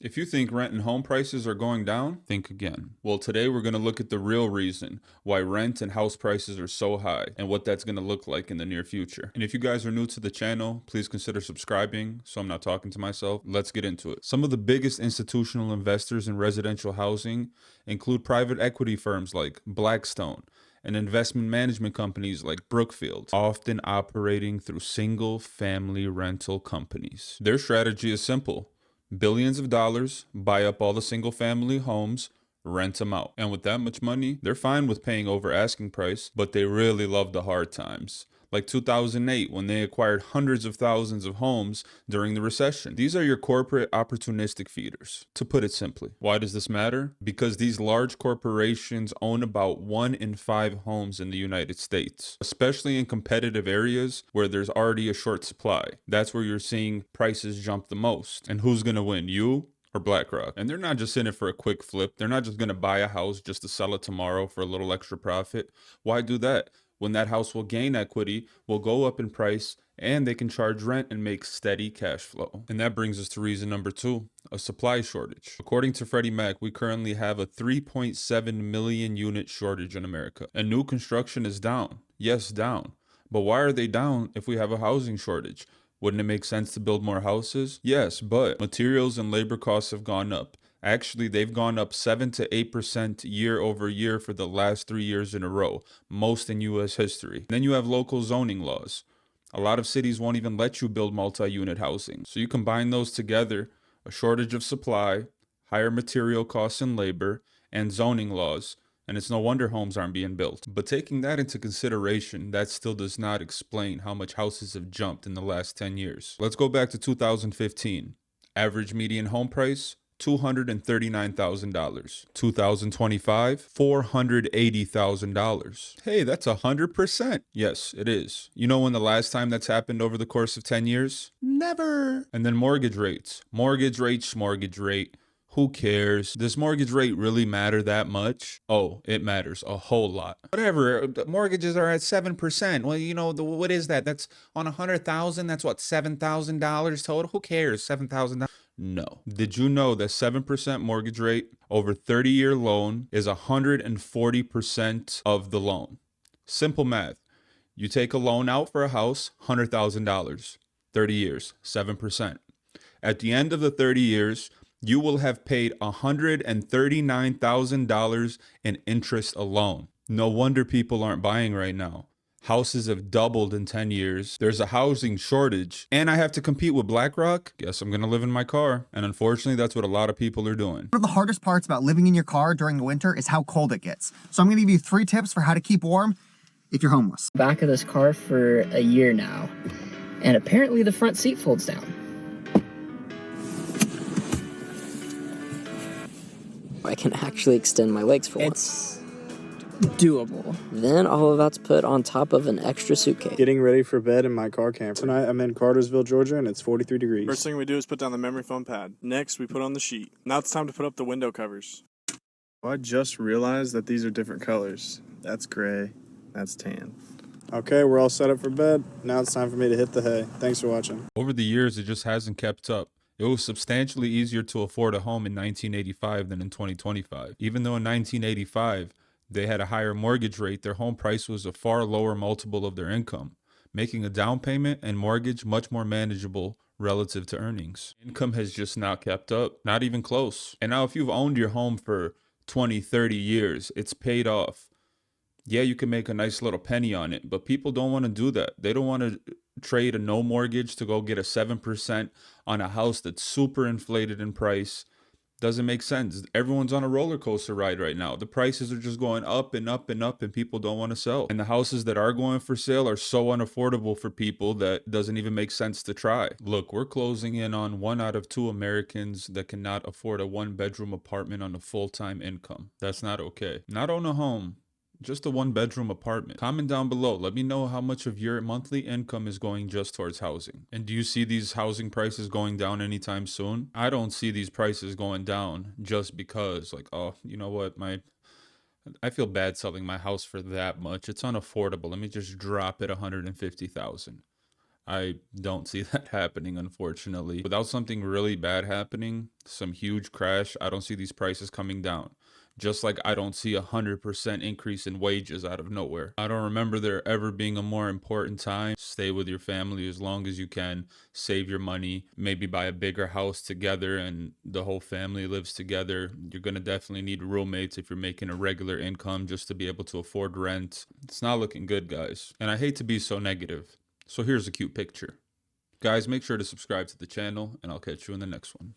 If you think rent and home prices are going down, think again. Well, today we're going to look at the real reason why rent and house prices are so high and what that's going to look like in the near future. And if you guys are new to the channel, please consider subscribing so I'm not talking to myself. Let's get into it. Some of the biggest institutional investors in residential housing include private equity firms like Blackstone and investment management companies like Brookfield, often operating through single-family rental companies. Their strategy is simple: billions of dollars, buy up all the single family homes, rent them out. And with that much money, they're fine with paying over asking price, but they really love the hard times. Like 2008, when they acquired hundreds of thousands of homes during the recession. These are your corporate opportunistic feeders, to put it simply. Why does this matter? Because these large corporations own about 1 in 5 homes in the United States, especially in competitive areas where there's already a short supply. That's where you're seeing prices jump the most. And who's gonna win, you or BlackRock? And they're not just in it for a quick flip. They're not just gonna buy a house just to sell it tomorrow for a little extra profit. Why do that when that house will gain equity, will go up in price, and they can charge rent and make steady cash flow? And that brings us to reason number 2, a supply shortage. According to Freddie Mac, we currently have a 3.7 million unit shortage in America. And new construction is down. Yes, down. But why are they down if we have a housing shortage? Wouldn't it make sense to build more houses? Yes, but materials and labor costs have gone up. Actually, they've gone up 7 to 8% year over year for the last 3 years in a row, most in US history. Then you have local zoning laws. A lot of cities won't even let you build multi-unit housing. So you combine those together, a shortage of supply, higher material costs and labor, and zoning laws, and it's no wonder homes aren't being built. But taking that into consideration, that still does not explain how much houses have jumped in the last 10 years. Let's go back to 2015. Average median home price, $239,000. 2025, $480,000. Hey, that's 100%. Yes, it is. You know when the last time that's happened over the course of 10 years? Never. And then mortgage rates. Mortgage rate, mortgage rate. Who cares? Does mortgage rate really matter that much? Oh, it matters a whole lot. Whatever, the mortgages are at 7%. Well, you know, what is that? That's on 100,000. That's what, $7,000 total? Who cares? $7,000. No. Did you know that 7% mortgage rate over 30-year loan is 140% of the loan? Simple math. You take a loan out for a house, $100,000. 30 years, 7%. At the end of the 30 years, you will have paid $139,000 in interest alone. No wonder people aren't buying right now. Houses have doubled in 10 years. There's a housing shortage, and I have to compete with BlackRock. Guess I'm gonna live in my car. And unfortunately, that's what a lot of people are doing. One of the hardest parts about living in your car during the winter is how cold it gets. So I'm gonna give you 3 tips for how to keep warm if you're homeless. Back of this car for a year now, and apparently the front seat folds down. I can actually extend my legs for once. It's doable. Then all of that's put on top of an extra suitcase. Getting ready for bed in my car camper. Tonight I'm in Cartersville, Georgia, and it's 43 degrees. First thing we do is put down the memory foam pad. Next, we put on the sheet. Now it's time to put up the window covers. I just realized that these are different colors. That's gray, that's tan. Okay, we're all set up for bed. Now it's time for me to hit the hay. Thanks for watching. Over the years, it just hasn't kept up. It was substantially easier to afford a home in 1985 than in 2025. Even though in 1985, they had a higher mortgage rate, their home price was a far lower multiple of their income, making a down payment and mortgage much more manageable relative to earnings. Income has just not kept up, not even close. And now if you've owned your home for 20, 30 years, it's paid off. Yeah, you can make a nice little penny on it, but people don't want to do that. They don't want to trade a no mortgage to go get a 7% on a house that's super inflated in price. Doesn't make sense. Everyone's on a roller coaster ride right now. The prices are just going up and up and up, and people don't want to sell. And the houses that are going for sale are so unaffordable for people that it doesn't even make sense to try. Look, we're closing in on 1 out of 2 Americans that cannot afford a 1-bedroom apartment on a full-time income. That's not okay. Not own a home. Just a 1-bedroom apartment. Comment down below. Let me know how much of your monthly income is going just towards housing. And do you see these housing prices going down anytime soon? I don't see these prices going down just because, like, oh, you know what, I feel bad selling my house for that much. It's unaffordable. Let me just drop it $150,000. I don't see that happening, unfortunately. Without something really bad happening, some huge crash, I don't see these prices coming down. Just like I don't see 100% increase in wages out of nowhere. I don't remember there ever being a more important time. Stay with your family as long as you can, save your money, maybe buy a bigger house together and the whole family lives together. You're gonna definitely need roommates if you're making a regular income just to be able to afford rent. It's not looking good, guys. And I hate to be so negative. So here's a cute picture. Guys, make sure to subscribe to the channel and I'll catch you in the next one.